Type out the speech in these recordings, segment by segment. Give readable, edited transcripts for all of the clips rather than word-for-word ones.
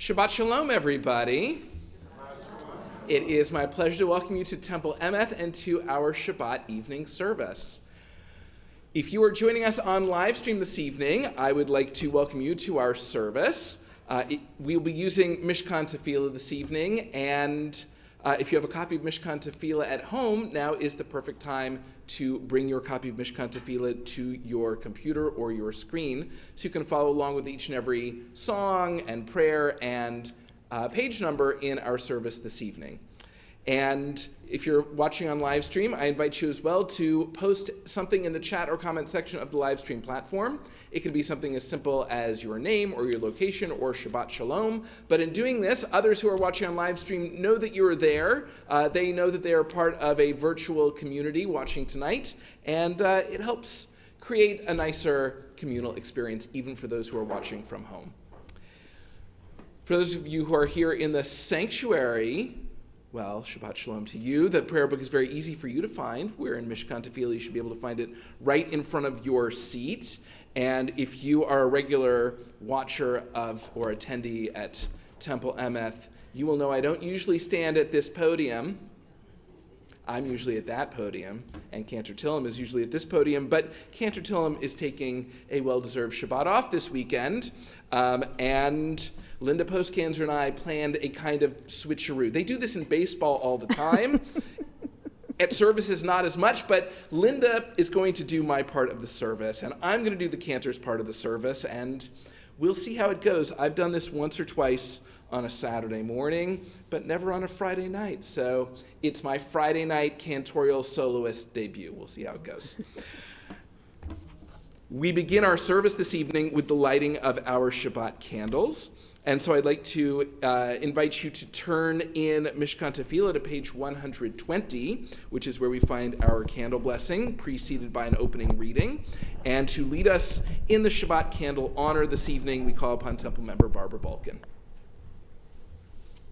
Shabbat Shalom, everybody. It is my pleasure to welcome you to Temple Emeth and to our Shabbat Evening Service. If you are joining us on live stream this evening, I would like to welcome you to our service. We'll be using Mishkan Tefillah this evening, and if you have a copy of Mishkan Tefillah at home, now is the perfect time to bring your copy of Mishkan Tefillah to your computer or your screen so you can follow along with each and every song and prayer and page number in our service this evening. And if you're watching on live stream, I invite you as well to post something in the chat or comment section of the live stream platform. It can be something as simple as your name or your location or Shabbat Shalom. But in doing this, others who are watching on live stream know that you're there. They know that they are part of a virtual community watching tonight. And it helps create a nicer communal experience, even for those who are watching from home. For those of you who are here in the sanctuary, well, Shabbat Shalom to you. The prayer book is very easy for you to find. We're in Mishkan Tefillah. You should be able to find it right in front of your seat. And if you are a regular watcher of or attendee at Temple Emeth, you will know I don't usually stand at this podium. I'm usually at that podium, and Cantor Tillam is usually at this podium. But Cantor Tillam is taking a well-deserved Shabbat off this weekend, and Linda Postkanzer and I planned a kind of switcheroo. They do this in baseball all the time. At services, not as much, but Linda is going to do my part of the service, and I'm going to do the Cantor's part of the service, and we'll see how it goes. I've done this once or twice on a Saturday morning, but never on a Friday night. So it's my Friday night cantorial soloist debut. We'll see how it goes. We begin our service this evening with the lighting of our Shabbat candles. And so I'd like to invite you to turn in Mishkan Tefillah to page 120, which is where we find our candle blessing, preceded by an opening reading. And to lead us in the Shabbat candle honor this evening, we call upon Temple member Barbara Balkin.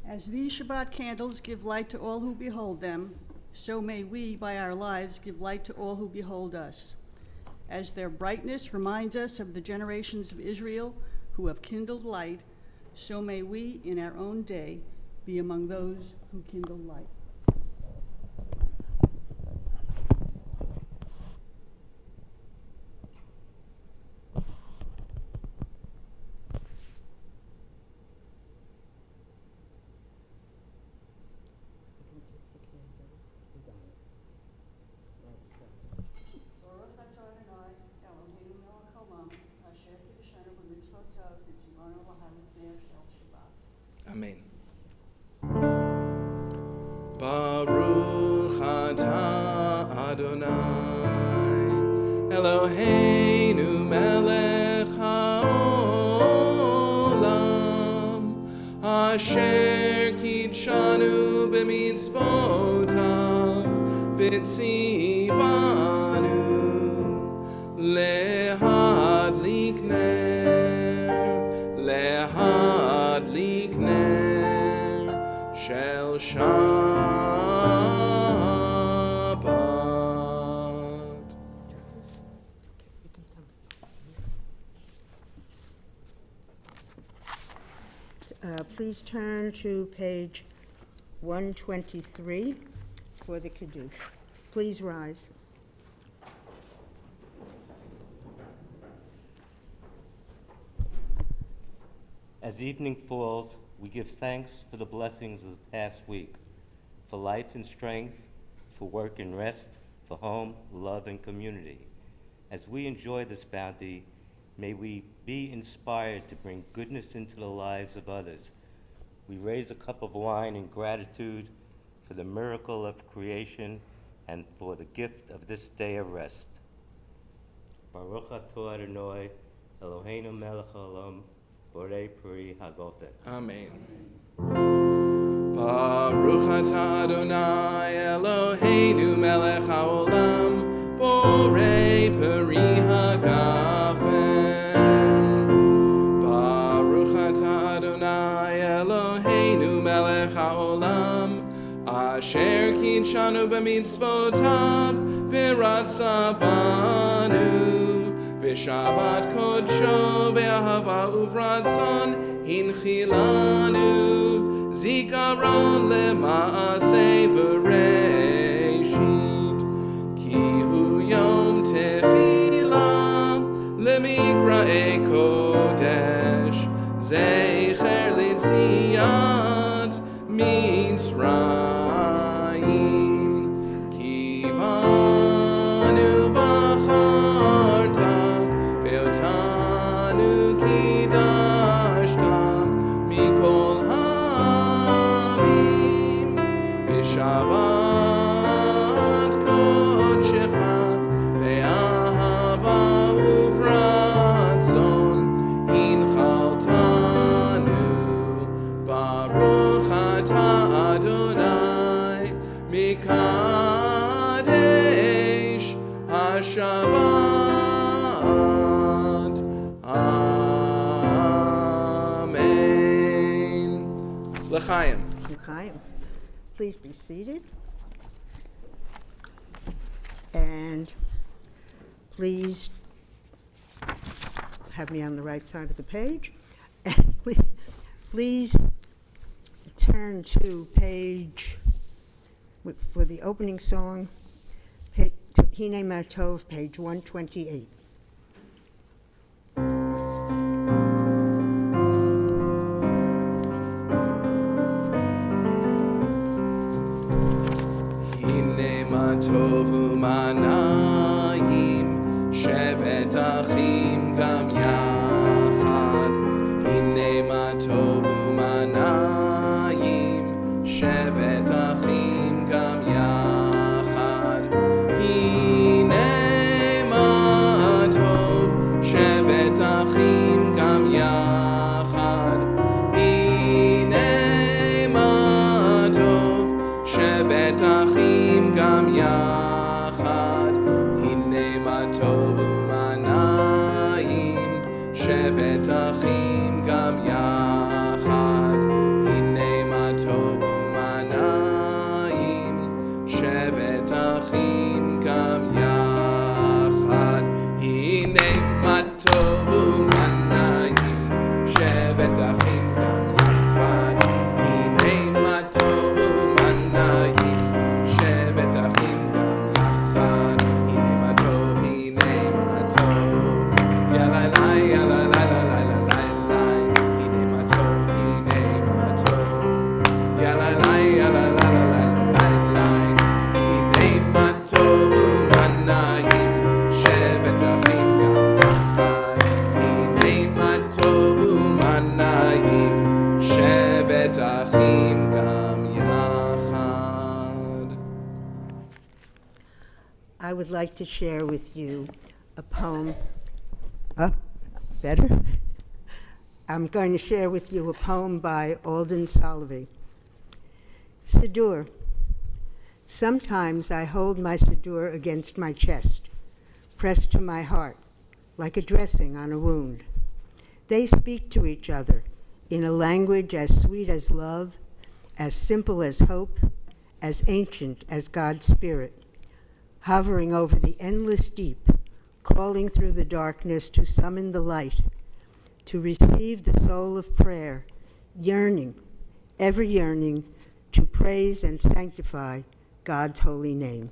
As these Shabbat candles give light to all who behold them, so may we, by our lives, give light to all who behold us. As their brightness reminds us of the generations of Israel who have kindled light, so may we, in our own day, be among those who kindle light. Amen. Baruch atah Adonai Eloheinu melech haolam asher kitshanu b'mitzvotav v'tzivanu lehadlik ner shel Shabbat. Please turn to page 123 for the Kiddush. Please rise. As evening falls, we give thanks for the blessings of the past week, for life and strength, for work and rest, for home, love, and community. As we enjoy this bounty, may we be inspired to bring goodness into the lives of others. We raise a cup of wine in gratitude for the miracle of creation and for the gift of this day of rest. Baruch atah Adonai Eloheinu melech haolam borei peri hagofen. Amen. Baruch atah Adonai Eloheinu melech haolam borei peri hagafen. Baruch atah Adonai Eloheinu melech haolam asher kitshanu b'mitzvotav v'ratzavanu v'shabbat kodsho be'ahava uvratzon Hinchilanu zikaron lema'aseh v'reishit ki hu yom tehila lemikra'ei kodesh zecher litziyat Mitzrayim kivanu v'charta ve'otanu kidashta mikol ha'amim v'shabat kodshecha ve'ahava uvratzon hinchaltanu baruch atah Adonai mikadesh hashabat. Amen. L'chaim. L'chaim. Please be seated. And please have me on the right side of the page. And please turn to page, for the opening song, Hine Matov, page 128. Tov u'manayim shevet achim gam yachad. Hine ma tov u'manayim shevet achim gam yachad. Hine ma tov shevet achim gam yachad. Hine ma tov shevet achim gam yachad. Hine ma tov u'manayim shevet achim gam yachad. Hine ma tov u'manayim shevet achim gam yachad. Hine ma tov u'manayim shevet achim gam yachad. Hine ma tov u'manayim shevet achim gam yachad. Hine ma tov, hine ma tov. Yalalai, yalalai, yalalai, yalalai. Hine ma tov, hine ma tov. Yalalai, yalalai, yalalai, yalalai. Hine ma tov u'manayim shevet achim gam yachad. Hine ma tov u'manayim shevet achim gam yachad. I would like to share with you a poem. Better? I'm going to share with you a poem by Alden Solvay. Siddur. Sometimes I hold my siddur against my chest, pressed to my heart, like a dressing on a wound. They speak to each other in a language as sweet as love, as simple as hope, as ancient as God's Spirit, hovering over the endless deep, calling through the darkness to summon the light, to receive the soul of prayer, yearning, ever yearning, to praise and sanctify God's holy name.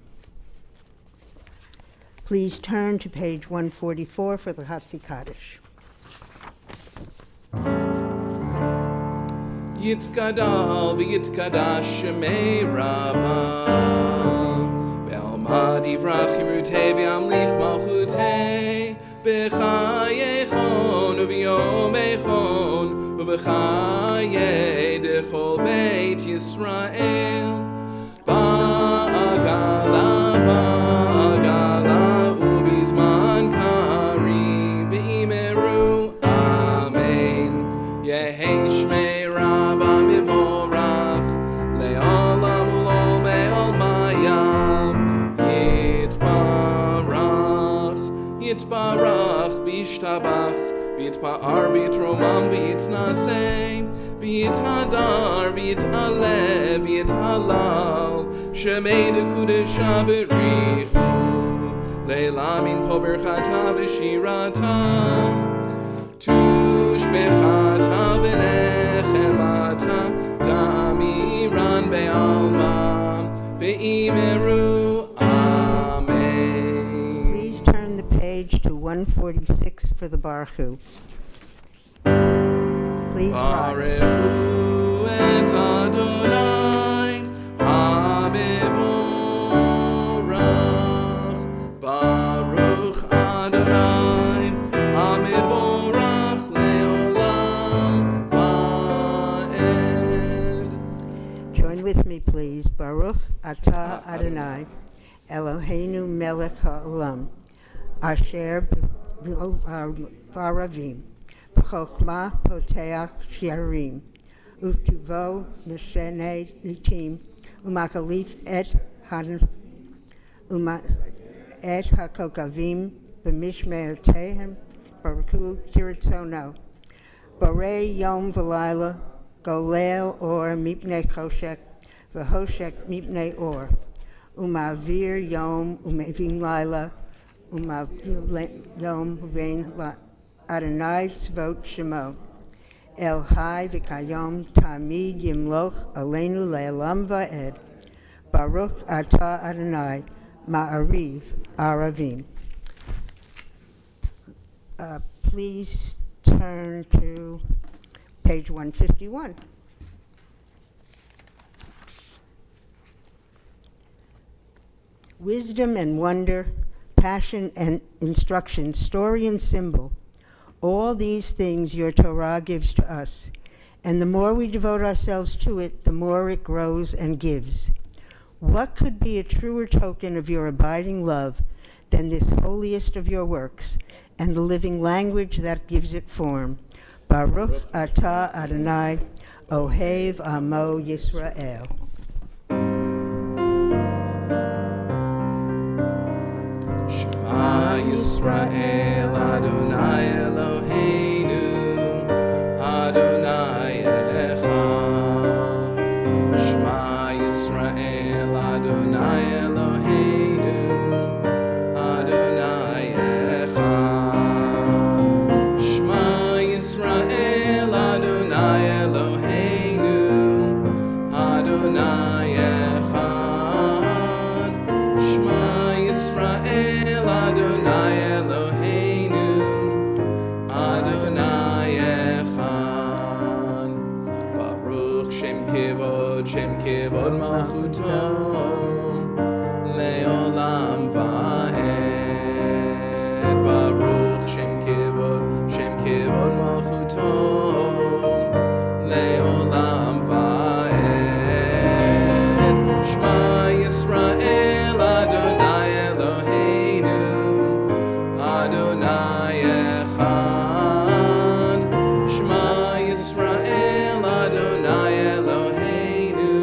Please turn to page 144 for the Hatzi Kaddish. Yitkadal v'yitkadash shemei Rabbah Be'alma divrach yirutei v'yamlich malchutei B'chayechon u'v'yomechon u'v'chayei dechol beit Yisrael Ba'agala u'bizman karim v'imeru Amen Yehei shmei Yitbarach v'yishtabach v'yitpa'ar v'yitromam v'yitnaseh v'yithadar v'yit'aleh v'yithalal shemei dekudesha b'richu leila min po berchata v'shirata tush Bechata v'nechem ata da'amiran be'alma ve'imeru Amen. Please turn the page to 146 for the Baruch. Please rise. Baruch et Adonai HaMevorach. Baruch Adonai HaMevorach le'olam va'ed. Join with me, please. Baruch atah Adonai, Eloheinu melech ha'olam, asher baravim, b'chokhmah poteach shirim, u'tuvo mishenei nitim, u'makalif et hakokavim b'mishmeotehem, baruchu kiritzono, borei yom v'layla, golel or mipnei choshek, v'hoshek mipnei or, umavir yom umevin laila, umavir yom vein Adonai tzvot shemo, El Hai v'kayom tamid yimloch aleinu le'elam va'ed, Baruch atah Adonai ma'ariv aravim. Please turn to page 151. Wisdom and wonder, passion and instruction, story and symbol, all these things your Torah gives to us, and the more we devote ourselves to it, the more it grows and gives. What could be a truer token of your abiding love than this holiest of your works, and the living language that gives it form? Baruch atah Adonai, Ohev Amo Yisrael. Shema Yisrael Adonai Eloheinu Adonai Echad. Shema Yisrael Adonai Eloheinu Adonai Echad. Shema Yisrael Adonai Eloheinu Adonai Echad. Shema Yisrael Adonai Eloheinu Adonai Echad. Baruch Shem Kevod Malchuto Le'olam va'ed. Baruch Shem Kevod Malchuto Le'olam va'ed. Shema Yisrael Adonai Eloheinu Adonai Echad. Shema Yisrael Adonai Eloheinu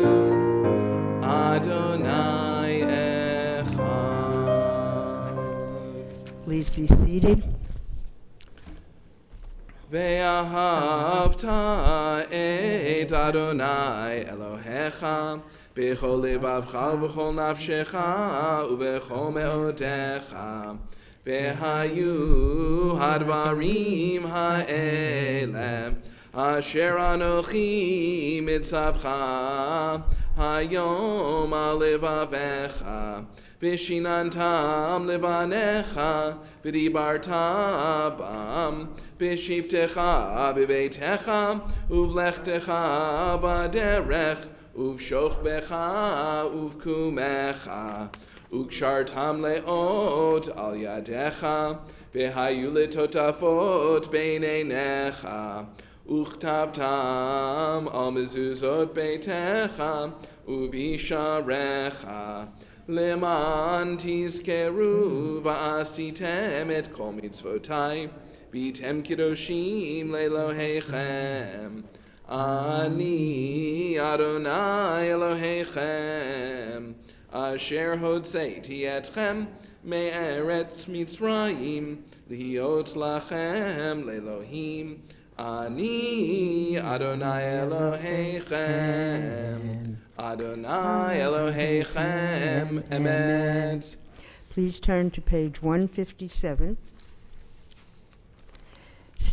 Adonai Echad. Please be seated. Ve'ahavta et Adonai Elohecha b'chol levavcha u'b'chol nafshecha u'b'chol me'odecha. Ve'hayu hadvarim ha'elem asher anochi mitzavcha hayom al levavecha v'shinantam levanecha v'dibarta bam b'shivtecha b'beitecha uvlechtecha v'derech uvshochbecha uvkumecha ukshartam leot al yadecha v'hayu letotafot beineinecha uchtavtam al mezuzot beitecha uvisharecha leman tizkeru va'asitem et kol mitzvotai v'tem kidoshim le'elohechem ani Adonai Elohechem asher hodseiti etchem me'eretz Mitzrayim lihiot lachem le'elohim ani Adonai Elohechem Adonai Elohechem Emet. Please turn to page 157.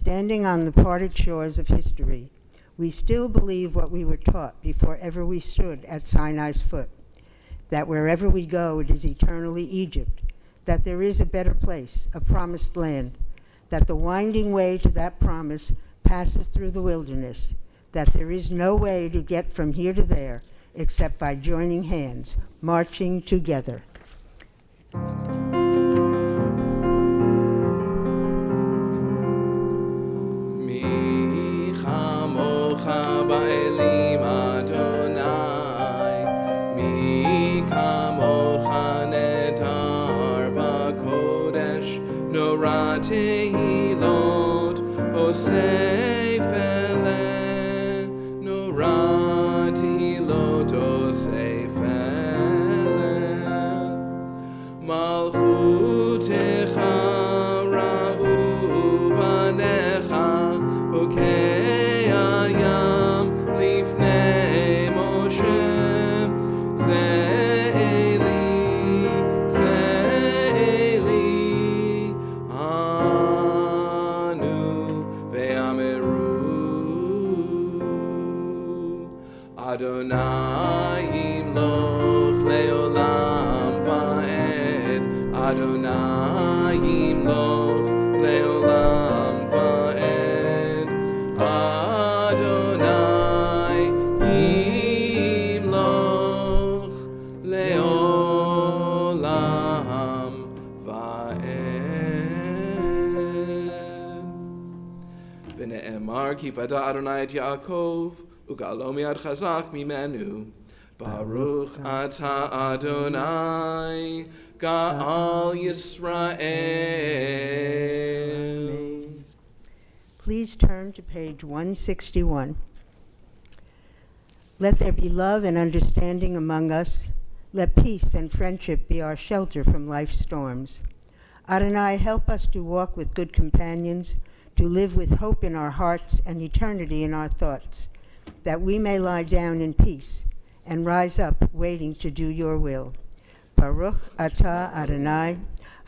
standing on the parted shores of history, we still believe what we were taught before ever we stood at Sinai's foot, that wherever we go it is eternally Egypt, that there is a better place, a promised land, that the winding way to that promise passes through the wilderness, that there is no way to get from here to there except by joining hands, marching together. Mi chamocha ba'elim Adonai, mi kamocha netar b'kodesh, nora tehilot osei fele, nora tehilot osei fele, malchutecha ra'u vanecha, bokei hayam lifnei Moshe, ze Eli, anu ve'ameru, Adonai yimloch leolam va'ed, Adonai yimloch leolam va'ed, Adonai yimloch leolam va'ed. V'ne'emar ki vada Adonai et Yaakov, ugalo mi'ad chazak mimenu. Baruch atah Adonai, Ga'al Yisrael. Amen. Please turn to page 161. Let there be love and understanding among us. Let peace and friendship be our shelter from life's storms. Adonai, help us to walk with good companions, to live with hope in our hearts and eternity in our thoughts, that we may lie down in peace and rise up waiting to do your will. Baruch atah Adonai,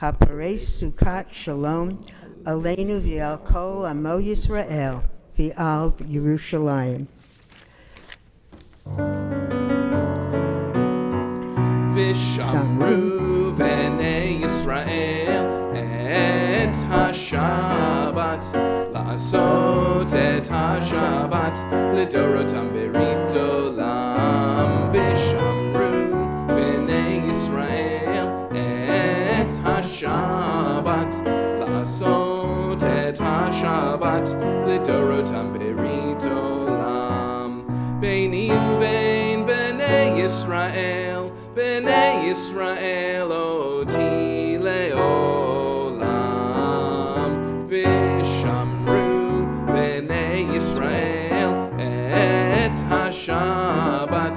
hapares sukat shalom, aleinu v'al kol amo Yisrael, v'al Yerushalayim. V'shamru v'nei Yisrael et ha-Shabbat, la'asot et ha-Shabbat, l'dorotam berit olam. V'shamru v'nei Yisrael et ha-Shabbat, la'asot et ha-Shabbat, l'dorotam berit olam. Beini uvein b'nei Yisrael, b'nei Yisrael oti le'olam. V'shamru b'nei Yisrael et ha-Shabbat,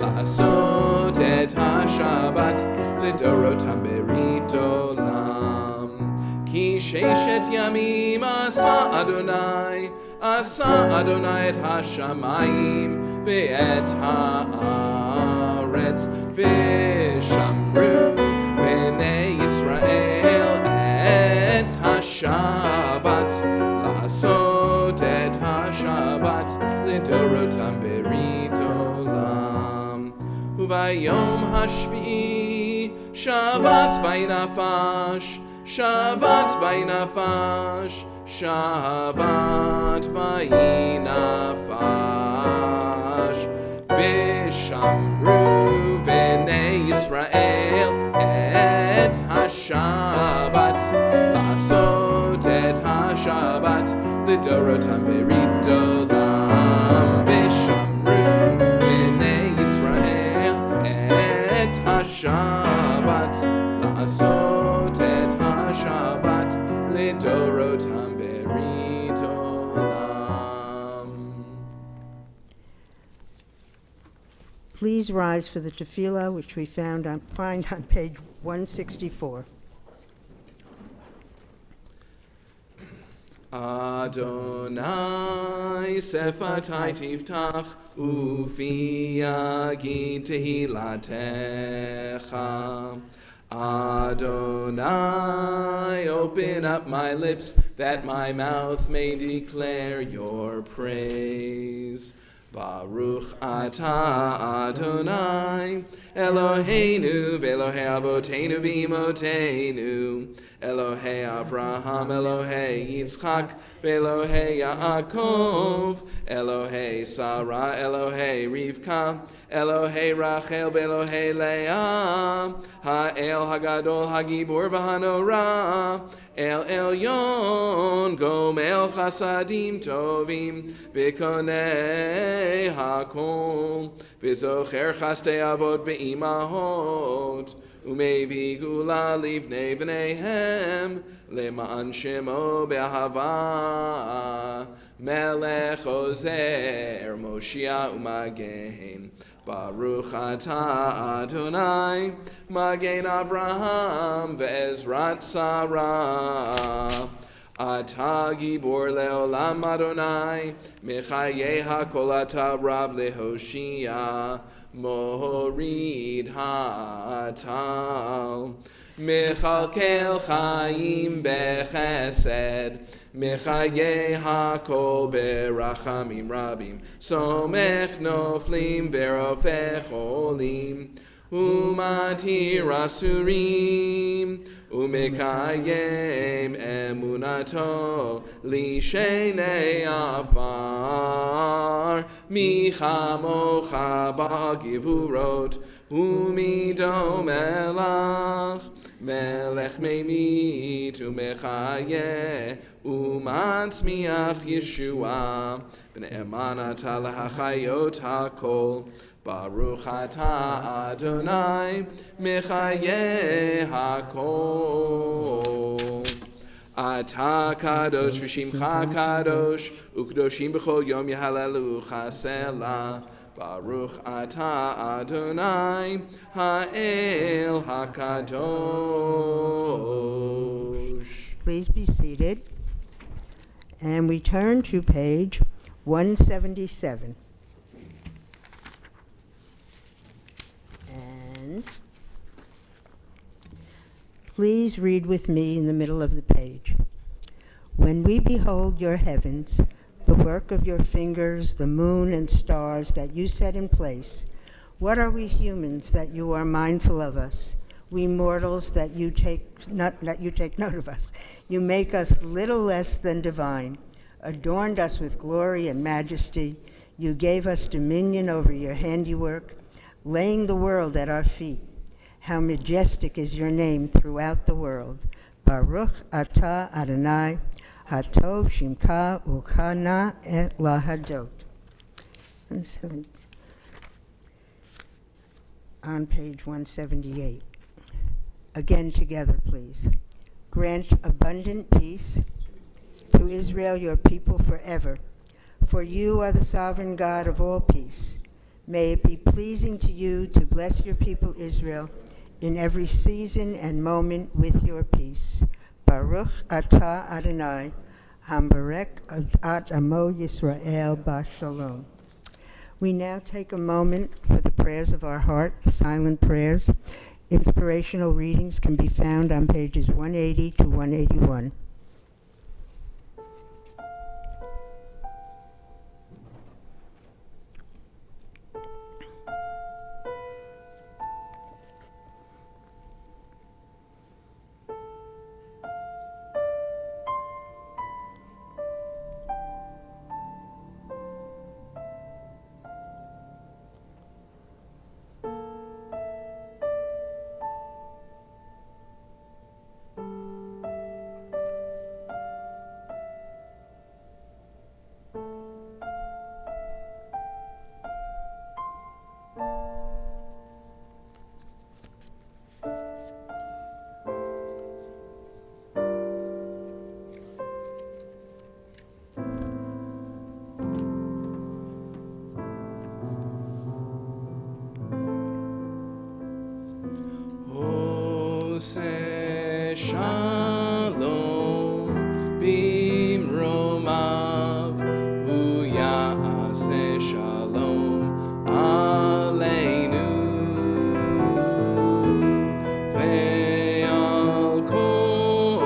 la'asot et ha-Shabbat, l'dorotam berit olam. Ki sheshet yamim asa Adonai et ha-shamayim ve'et ha'aretz. V'shamru b'nei Yisrael et ha-Shabbat, la'asot et ha-Shabbat, l'dorotam berit olam. Uvayom hashvi'i Shabbat vaynafash, Shabbat vaynafash, Shabbat vaynafash. V'shamru v'nei Yisrael et ha-Shabbat, la'asot et ha-Shabbat, l'dorotam berit olam. V'shamru v'nei Yisrael et ha-Shabbat, la'asot et ha-Shabbat, l'dorotam berit olam. Please rise for the tefillah, which we find on page 164. Adonai sefatai tiftach, ufi yagid tehilatecha. Adonai open up my lips, that my mouth may declare your praise. Baruch atah Adonai, Eloheinu v'Elohei Avoteinu v'Imotenu, Elohei Avraham, Elohei Yitzchak, v'Elohei Yaakov, Elohei Sarah, Elohei Rivka, Elohei Rachel, v'Elohei Leah, Ha'el Hagadol Hagibor v'Hanorah, El Elyon, Gomel Chasadim Tovim, V'konei Hakol, V'zocher Chastei Avot V'imahot, Umevi Gula Livnei V'neihem, Le'ma'an Shemo Be'ahava, Melech Ozer, Moshia U'magen, Baruch atah Adonai, Magen Avraham ve'ezrat Sarah. Atah gibor leolam Adonai, Mechayeh hakol atah rav lehoshia, Mohorid ha'atal. Mechalkel chaim bechesed, Mechayeh hakol berachamim rabim, Somech noflim verofech olim, Umatir asurim, Umekayem emunato, Lishenei afar, Michamocha ba'givurot, Umido melach, Melech meimit umechayeh, umatzmiach Yeshua, B'ne'eman atah lahachayot hakol, Baruch atah Adonai, mechayeh hakol. Atah kadosh v'shimcha kadosh, u'kdoshim b'chol yom yehalelucha selah. Baruch atah Adonai, ha'el hakadosh. Please be seated. And we turn to page 177. And please read with me in the middle of the page. When we behold your heavens, the work of your fingers, the moon and stars that you set in place, what are we humans that you are mindful of us? We mortals that you take note of us. You make us little less than divine, adorned us with glory and majesty. You gave us dominion over your handiwork, laying the world at our feet. How majestic is your name throughout the world. Baruch atah Adonai, Hatov Shimka Uchana Et Lahadot. On page 178. Again together, please. Grant abundant peace to Israel, your people, forever. For you are the sovereign God of all peace. May it be pleasing to you to bless your people Israel in every season and moment with your peace. Baruch atah Adonai, Hambarek at Amo Yisrael Bashalom. We now take a moment for the prayers of our heart, silent prayers. Inspirational readings can be found on pages 180 to 181. Say shalom bimromav, hu ya'aseh shalom aleinu, ve'al kol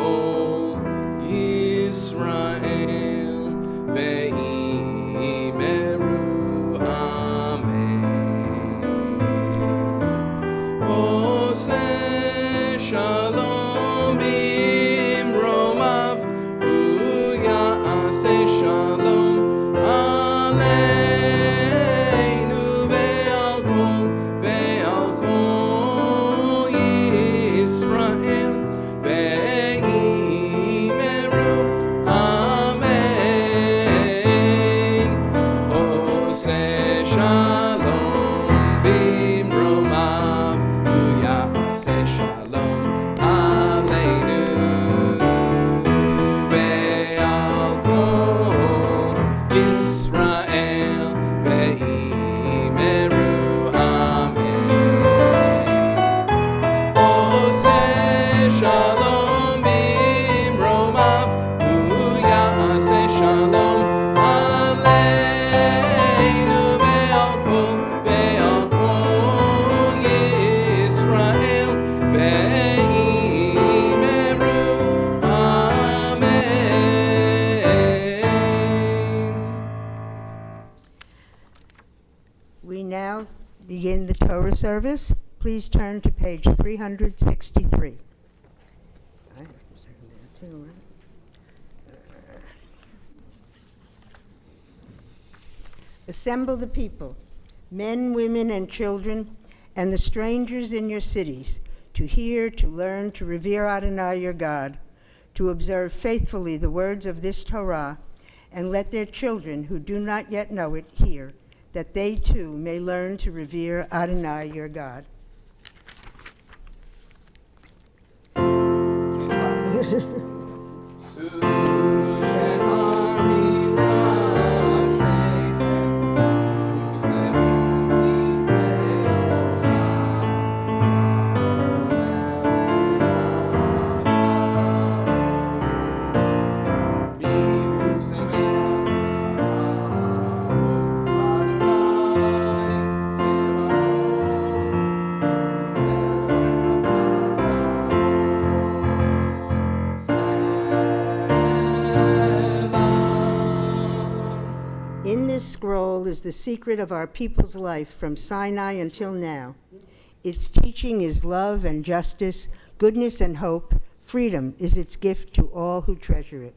Service, please turn to page 363. I have to turn there too, right? Assemble the people, men, women, and children, and the strangers in your cities, to hear, to learn, to revere Adonai your God, to observe faithfully the words of this Torah, and let their children who do not yet know it hear, that they too may learn to revere Adonai your God. In this scroll is the secret of our people's life from Sinai until now. Its teaching is love and justice, goodness and hope. Freedom is its gift to all who treasure it.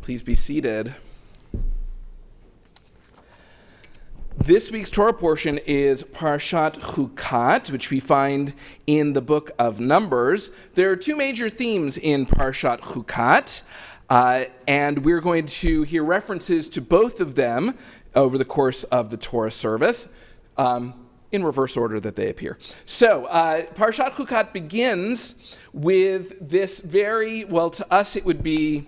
Please be seated. This week's Torah portion is Parshat Chukat, which we find in the book of Numbers. There are two major themes in Parshat Chukat, and we're going to hear references to both of them over the course of the Torah service, in reverse order that they appear. So, Parshat Chukat begins with this very, well, to us it would be,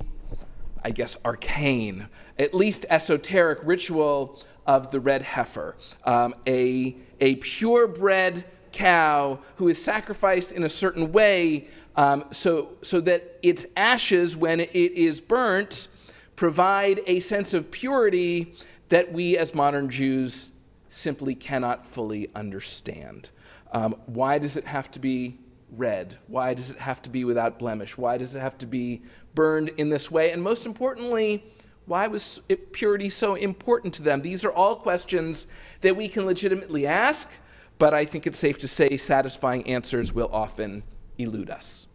I guess, arcane, at least esoteric ritual of the red heifer, a purebred cow who is sacrificed in a certain way so that its ashes, when it is burnt, provide a sense of purity that we as modern Jews simply cannot fully understand. Why does it have to be red? Why does it have to be without blemish? Why does it have to be burned in this way? And most importantly, why was purity so important to them? These are all questions that we can legitimately ask, but I think it's safe to say satisfying answers will often elude us.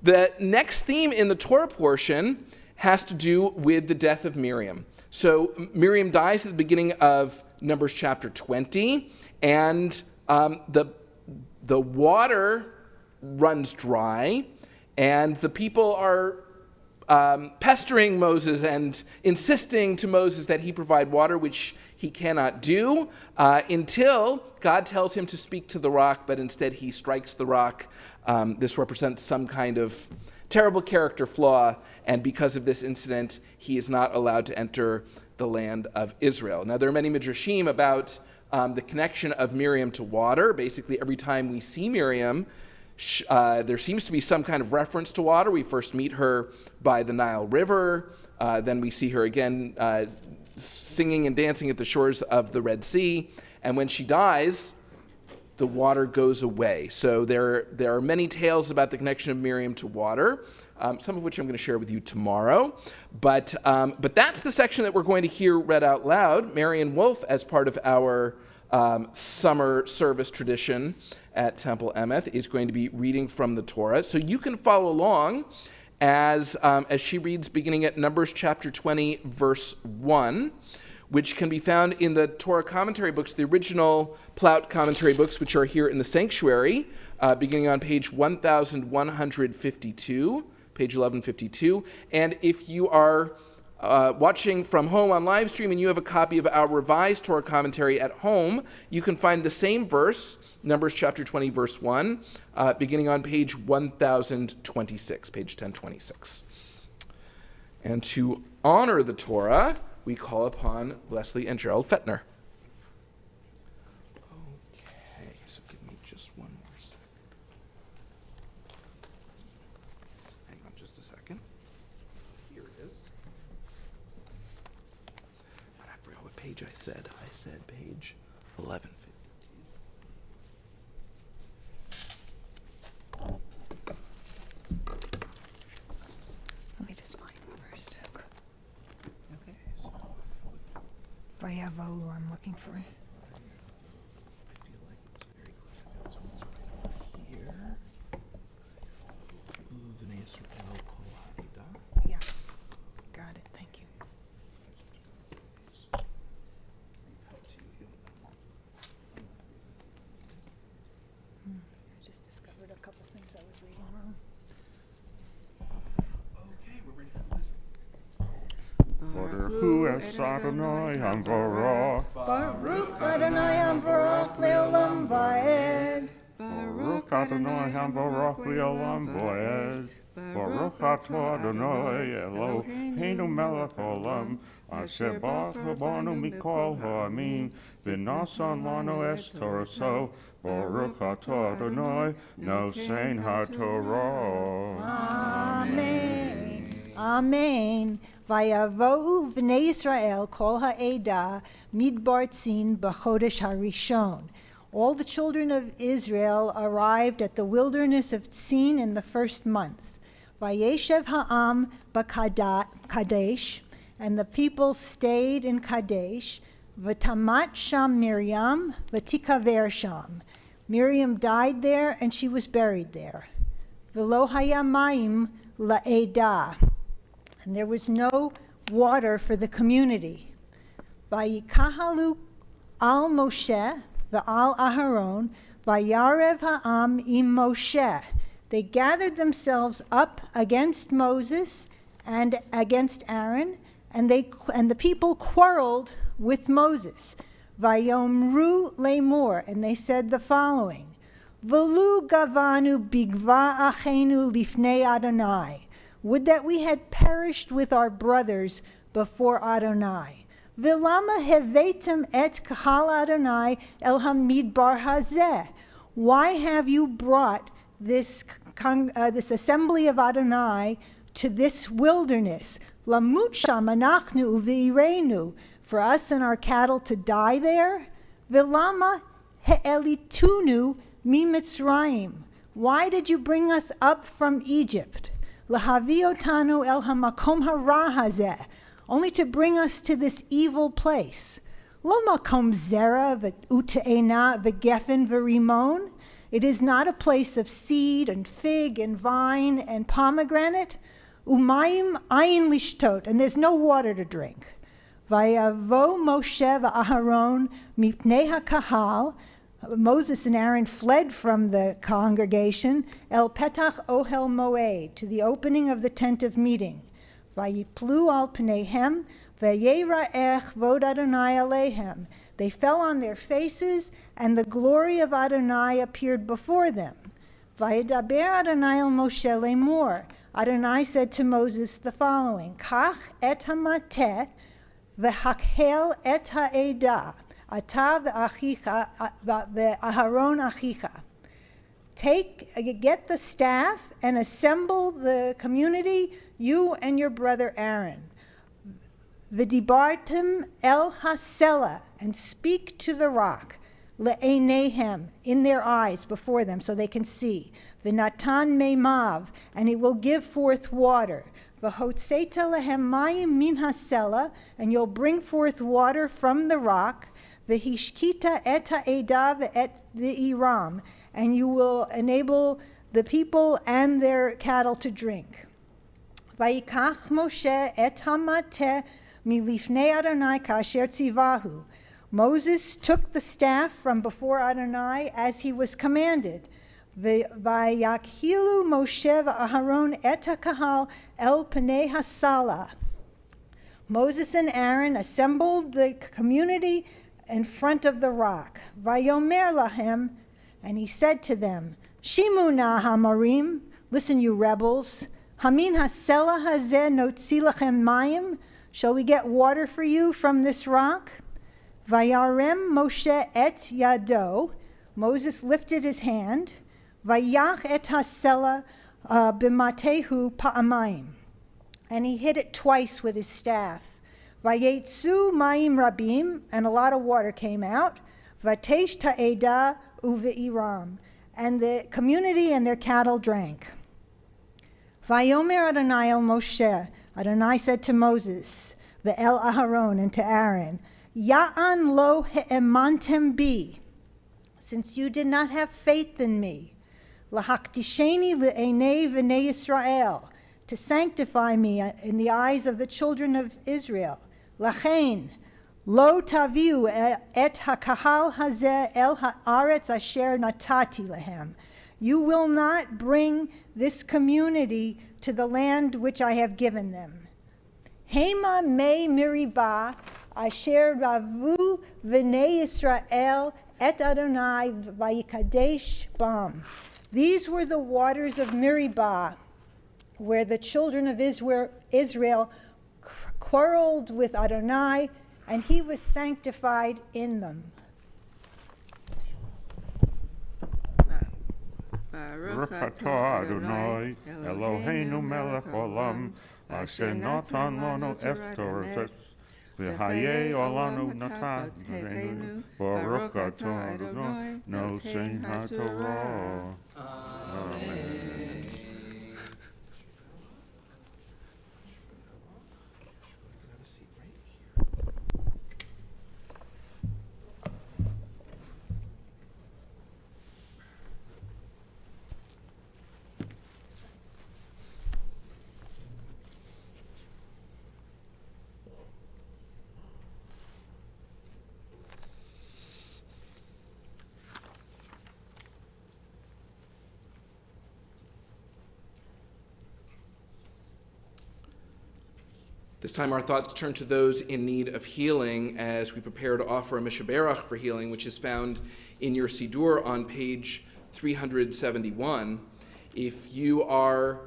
The next theme in the Torah portion has to do with the death of Miriam. So Miriam dies at the beginning of Numbers chapter 20, and the water runs dry, and the people are pestering Moses and insisting to Moses that he provide water, which he cannot do, until God tells him to speak to the rock, but instead he strikes the rock. This represents some kind of terrible character flaw, and because of this incident, he is not allowed to enter the land of Israel. Now, there are many midrashim about the connection of Miriam to water. Basically, every time we see Miriam, there seems to be some kind of reference to water. We first meet her by the Nile River. Then we see her again singing and dancing at the shores of the Red Sea. And when she dies, the water goes away. So there are many tales about the connection of Miriam to water, some of which I'm going to share with you tomorrow. But that's the section that we're going to hear read out loud. Marion Wolf, as part of our summer service tradition at Temple Emeth, is going to be reading from the Torah. So you can follow along as she reads beginning at Numbers chapter 20, verse 1, which can be found in the Torah commentary books, the original Plaut commentary books, which are here in the sanctuary, beginning on page 1152, page 1152. And if you are watching from home on live stream and you have a copy of our revised Torah commentary at home, you can find the same verse, Numbers chapter 20, verse 1, beginning on page 1026, page 1026. And to honor the Torah, we call upon Leslie and Gerald Fettner. Okay, so give me just one more second. Hang on just a second. Here it is. I forgot what page I said. I said page 1150. Let me just find it first. Okay, so Vayavohu, I'm looking for. I feel like it was very close. I feel it's almost right over here. V'nei Yisrael kol ha'edah. Yeah, got it. Thank you. I just discovered a couple things I was reading wrong. Okay, we're ready for the lesson. Baruch Hu es Adonai Hamvorach. Baruch Adonai Hamvorach le'olam va'ed. Baruch Adonai Hamvorach le'olam va'ed. Baruch atah Adonai Eloheinu melech olam. Asher ba'ath banu mikol ha'amin. V'nasan lanu es Toraso. Baruch atah Adonai nosein ha'torah. Amen. Amen. Vayavohu v'nei Yisrael kol ha'edah midbar tzin b'chodesh harishon. All the children of Israel arrived at the wilderness of Tzin in the first month. Vayeshev ha'am b'Kadesh, and the people stayed in Kadesh. V'tamat sham Miriam, v'tikaver sham. Miriam died there, and she was buried there. V'lo haya mayim la'edah, and there was no water for the community. Vayikahalu al Moshe v'al Aharon vayarev ha'am im Moshe. They gathered themselves up against Moses and against Aaron, and the people quarreled with Moses. Vayomru lemor, and they said the following: V'lu gavanu bigva achenu lifnei Adonai. Would that we had perished with our brothers before Adonai. V'lama hevetem et kahal Adonai el hamidbar hazeh. Why have you brought this assembly of Adonai to this wilderness? Lamut sham anachnu uveirenu, for us and our cattle to die there? V'lama he'elitunu mi Mitzrayim. Why did you bring us up from Egypt? Lahavi otanu el hamakom hara hazeh, only to bring us to this evil place. Lo makom zera v'ute'ena v'gefen v'rimon. It is not a place of seed and fig and vine and pomegranate. Umayim ayin lishtot, and there's no water to drink. Vayavo Moshe v'Aharon mipnei hakahal. Moses and Aaron fled from the congregation, el petach ohel moed, to the opening of the tent of meeting. Vayiplu al pneihem, vayera'ech vod Adonai alehem. They fell on their faces, and the glory of Adonai appeared before them. Vayedaber Adonai el Moshe lemor. Adonai said to Moses the following: Kach et hamateh v'hakhel et ha'edah. Ata v'Aharon achicha. Get the staff and assemble the community, you and your brother Aaron. V'dibartem el hasela, and speak to the rock, le'einehem, in their eyes, before them, so they can see. V'natan meimav, and it will give forth water. V'hotzeta lehem mayim min hasela, and you'll bring forth water from the rock. v'hishkita et ha'eda ve'et v'iram, and you will enable the people and their cattle to drink. Vayikach Moshe et hamateh milifnei Adonai kasher tzivahu. Moses took the staff from before Adonai as he was commanded. Vayakhilu Moshe v'Aharon et hakahal el pnei hasala. Moses and Aaron assembled the community in front of the rock. Vayomer lahem, and he said to them, Shimu na hamarim, listen you rebels. Hamin hasela hazeh notzi lachem mayim, shall we get water for you from this rock? Vayarem Moshe et yado, Moses lifted his hand. Vayach et hasela b'matehu pa'amayim, and he hit it twice with his staff. Vayetzu mayim rabim, and a lot of water came out. Vatesh ta'eda uve'iram, and the community and their cattle drank. Vayomer Adonai el Moshe, Adonai said to Moses, ve'el Aharon, and to Aaron, Ya'an lo he'emantem bi, since you did not have faith in me, lahaktisheni le'enei v'nei Yisrael, to sanctify me in the eyes of the children of Israel. Lachein, lo taviu et hakahal hazeh el haaretz asher natati lehem. You will not bring this community to the land which I have given them. Hema me miriba asher ravu v'nei Yisrael et Adonai vayikadesh bam. These were the waters of Meribah, where the children of Israel quarreled with Adonai, and he was sanctified in them. Baruch atah Adonai, Eloheinu melech olam, asher natan lanu eftoros, v'hayei olanu natan, Baruch atah Adonai, nosein haTorah. Amen. This time our thoughts turn to those in need of healing as we prepare to offer a mishaberach for healing, which is found in your Siddur on page 371. If you are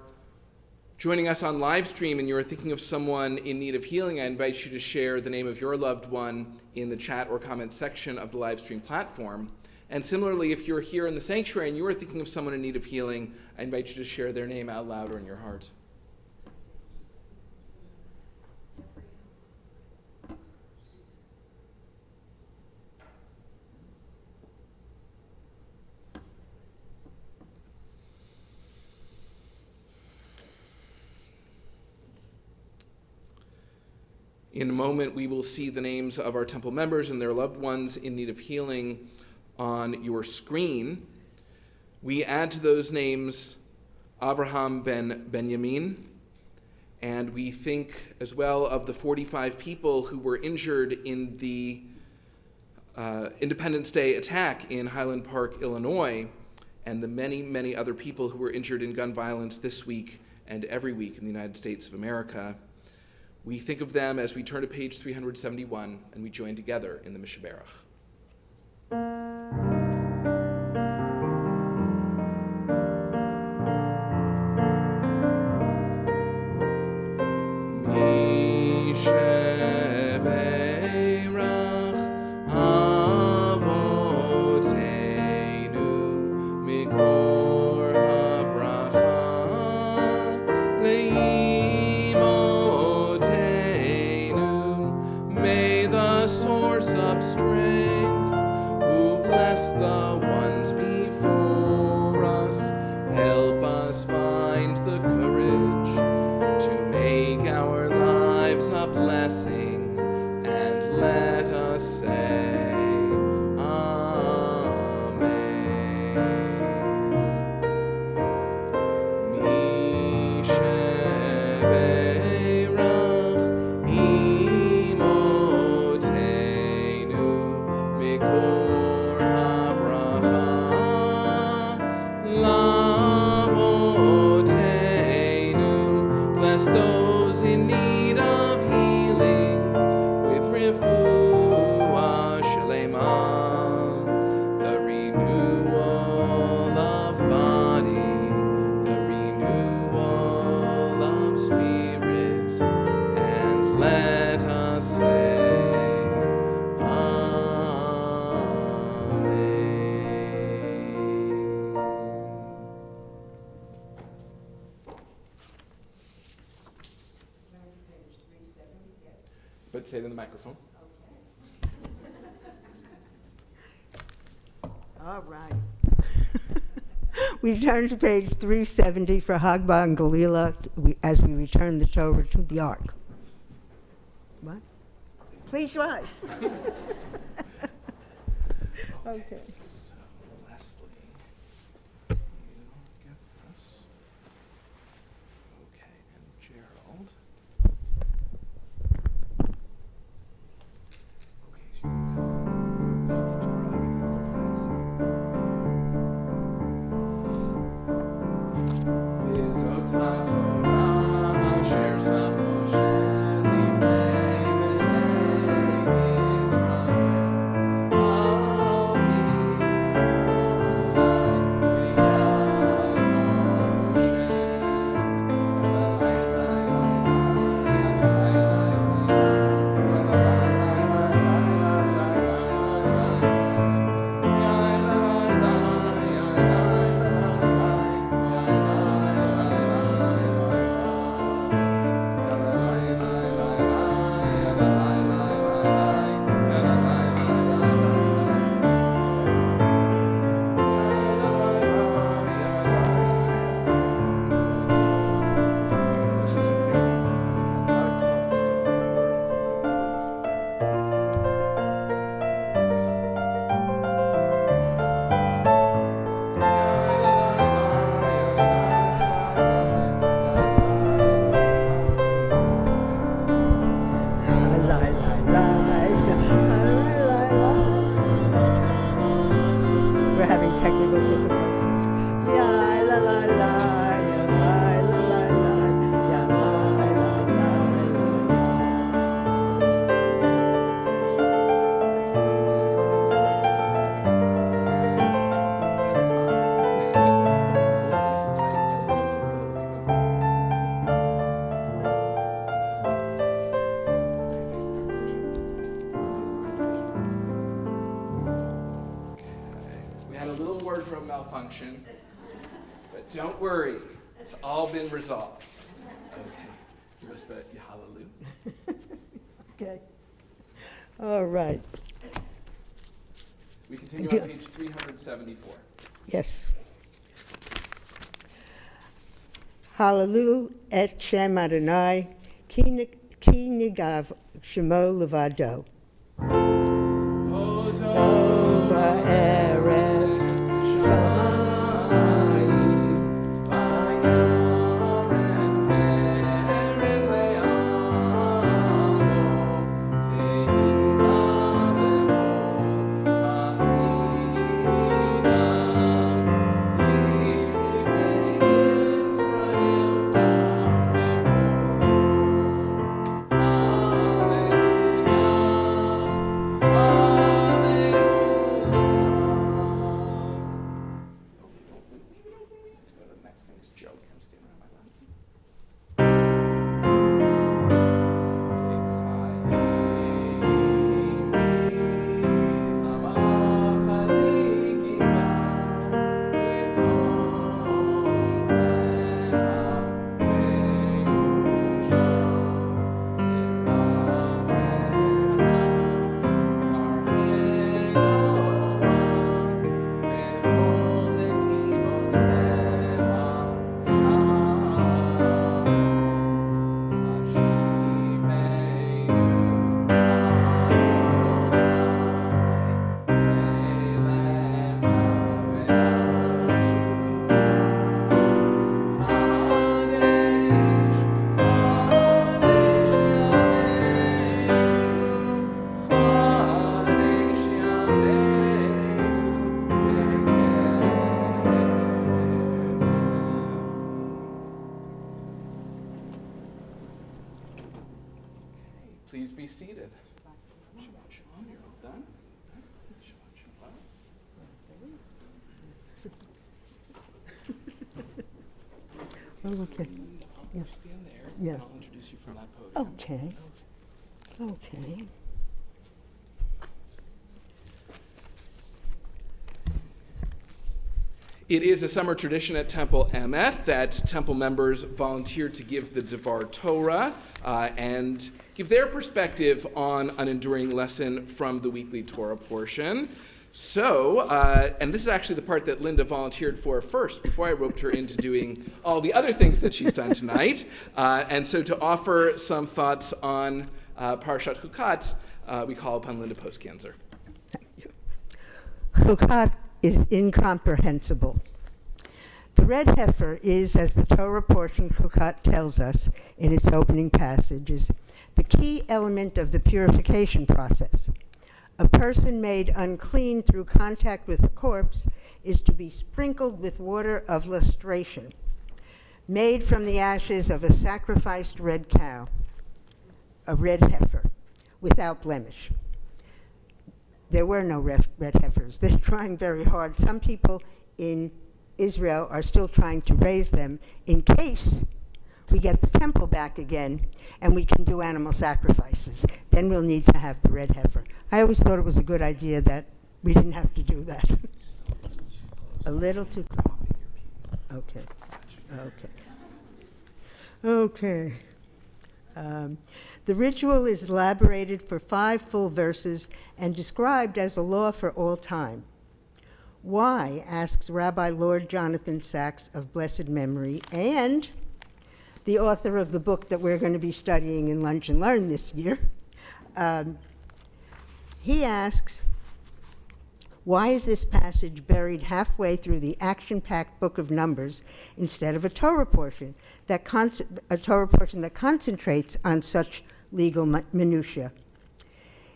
joining us on live stream and you are thinking of someone in need of healing, I invite you to share the name of your loved one in the chat or comment section of the live stream platform. And similarly, if you're here in the sanctuary and you are thinking of someone in need of healing, I invite you to share their name out loud or in your heart. In a moment, we will see the names of our temple members and their loved ones in need of healing on your screen. We add to those names Avraham ben Benjamin, and we think as well of the 45 people who were injured in the Independence Day attack in Highland Park, Illinois, and the many, many other people who were injured in gun violence this week and every week in the United States of America. We think of them as we turn to page 371 and we join together in the mishaberach. Strength But say it in the microphone. All right. We turn to page 370 for Hagbah and Galila as we return the Torah to the Ark. What? Please rise. Okay. So, Leslie, you get this. Okay, and Gerald. Okay, so you lift the Torah up and go for that. Vizota Torah, asher sam Moshe lifnei bnei Yisrael. Al We're having technical difficulties. Ya la la la, ya la la la la, ya la la We had a little wardrobe malfunction, but don't worry, it's all been resolved. Okay, give us the hallelujah. Okay. All right. We continue on page 374. Yes. Hallelu et Shem Adonai, ki nigav shemo levado. Ba'eretz shamayim, Vayaren keren le'amo, tehila lecho chasidav, livnei Yisrael Please be seated. Shabbat shalom, you're all done. Shabbat shalom. Oh, okay. I'll stand there, Yeah. and I'll introduce you from that podium. Okay. Okay. It is a summer tradition at Temple Emeth that Temple members volunteer to give the Devar Torah and give their perspective on an enduring lesson from the weekly Torah portion. So, and this is actually the part that Linda volunteered for first, before I roped her into doing all the other things that she's done tonight. And so to offer some thoughts on Parashat Hukat, we call upon Linda Postganzer. Thank you. Hukat is incomprehensible. The red heifer is, as the Torah portion Hukat tells us in its opening passages, the key element of the purification process. A person made unclean through contact with a corpse is to be sprinkled with water of lustration, made from the ashes of a sacrificed red cow, a red heifer, without blemish. There were no red heifers. They're trying very hard. Some people in Israel are still trying to raise them in case we get the temple back again and we can do animal sacrifices. Then we'll need to have the red heifer. I always thought it was a good idea that we didn't have to do that. A little too close. Okay. The ritual is elaborated for 5 full verses and described as a law for all time. Why, asks Rabbi Lord Jonathan Sacks of blessed memory and the author of the book that we're going to be studying in Lunch and Learn this year. He asks, why is this passage buried halfway through the action-packed book of Numbers instead of a Torah portion that concentrates on such legal minutiae?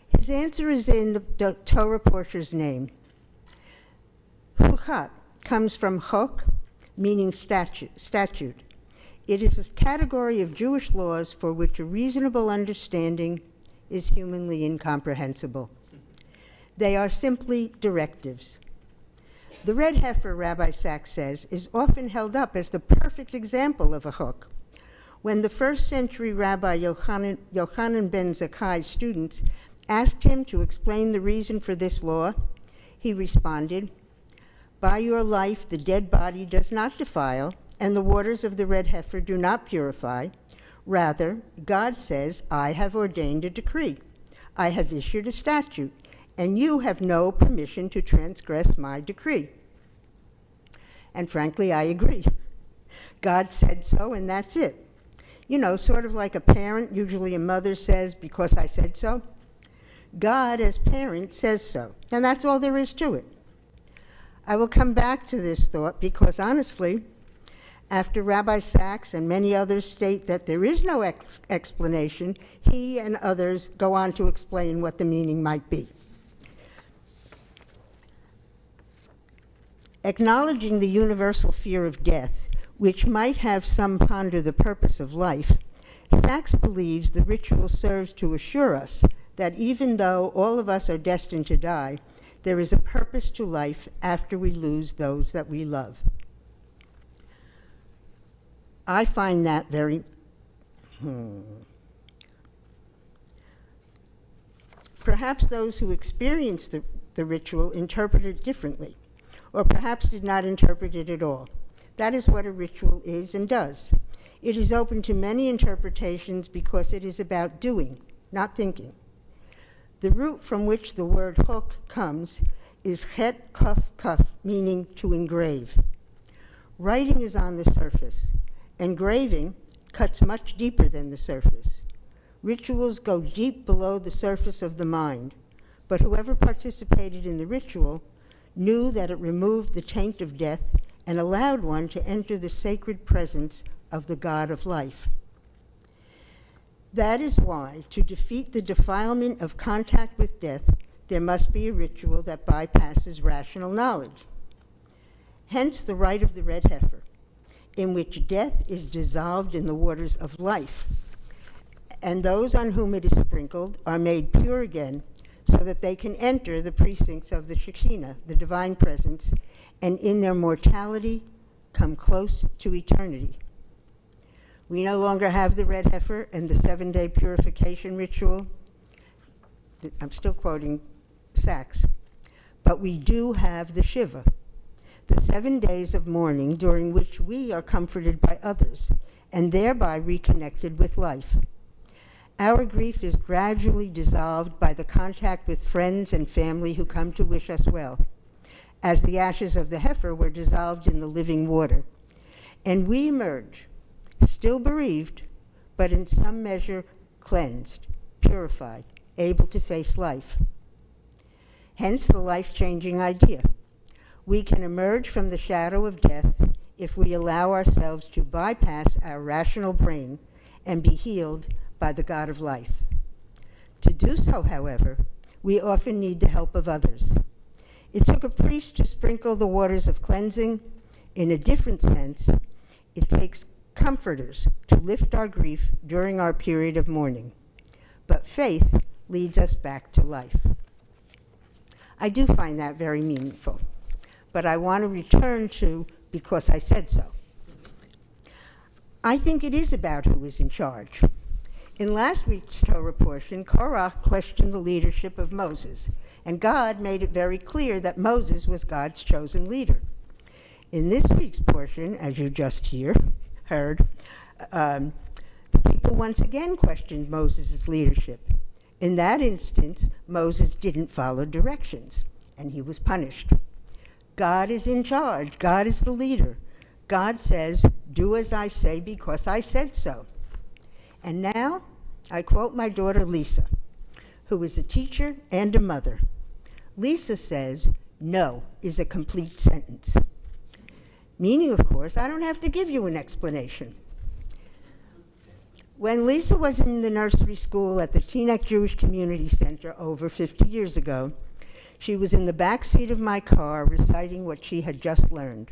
His answer is in the Torah portion's name. Hukat comes from chok, meaning statute. It is a category of Jewish laws for which a reasonable understanding is humanly incomprehensible. They are simply directives. The red heifer, Rabbi Sacks says, is often held up as the perfect example of a chok. When the first century Rabbi Yochanan ben Zakkai's students asked him to explain the reason for this law, he responded, "By your life the dead body does not defile, and the waters of the red heifer do not purify. Rather, God says, I have ordained a decree. I have issued a statute, and you have no permission to transgress my decree." And frankly, I agree. God said so, and that's it. You know, sort of like a parent, usually a mother says, because I said so. God, as parent, says so, and that's all there is to it. I will come back to this thought because, honestly, after Rabbi Sacks and many others state that there is no explanation, he and others go on to explain what the meaning might be. Acknowledging the universal fear of death, which might have some ponder the purpose of life, Sacks believes the ritual serves to assure us that even though all of us are destined to die, there is a purpose to life after we lose those that we love. I find that very, Perhaps those who experience the ritual interpret it differently, or perhaps did not interpret it at all. That is what a ritual is and does. It is open to many interpretations because it is about doing, not thinking. The root from which the word chok comes is chet kuf kuf, meaning to engrave. Writing is on the surface. Engraving cuts much deeper than the surface. Rituals go deep below the surface of the mind, but whoever participated in the ritual knew that it removed the taint of death and allowed one to enter the sacred presence of the God of life. That is why, to defeat the defilement of contact with death, there must be a ritual that bypasses rational knowledge. Hence the rite of the red heifer, in which death is dissolved in the waters of life, and those on whom it is sprinkled are made pure again so that they can enter the precincts of the Shekinah, the divine presence, and in their mortality come close to eternity. We no longer have the red heifer and the 7-day purification ritual. I'm still quoting Sacks. But we do have the Shiva, the 7 days of mourning during which we are comforted by others and thereby reconnected with life. Our grief is gradually dissolved by the contact with friends and family who come to wish us well, as the ashes of the heifer were dissolved in the living water. And we emerge, still bereaved, but in some measure cleansed, purified, able to face life. Hence the life-changing idea. We can emerge from the shadow of death if we allow ourselves to bypass our rational brain and be healed by the God of life. To do so, however, we often need the help of others. It took a priest to sprinkle the waters of cleansing. In a different sense, it takes comforters to lift our grief during our period of mourning. But faith leads us back to life. I do find that very meaningful, but I want to return to because I said so. I think it is about who is in charge. In last week's Torah portion, Korah questioned the leadership of Moses, and God made it very clear that Moses was God's chosen leader. In this week's portion, as you just heard, the people once again questioned Moses' leadership. In that instance, Moses didn't follow directions, and he was punished. God is in charge. God is the leader. God says, "Do as I say because I said so." And now, I quote my daughter Lisa, who is a teacher and a mother. Lisa says, "No" is a complete sentence. Meaning, of course, I don't have to give you an explanation. When Lisa was in the nursery school at the Teaneck Jewish Community Center over 50 years ago, she was in the back seat of my car reciting what she had just learned.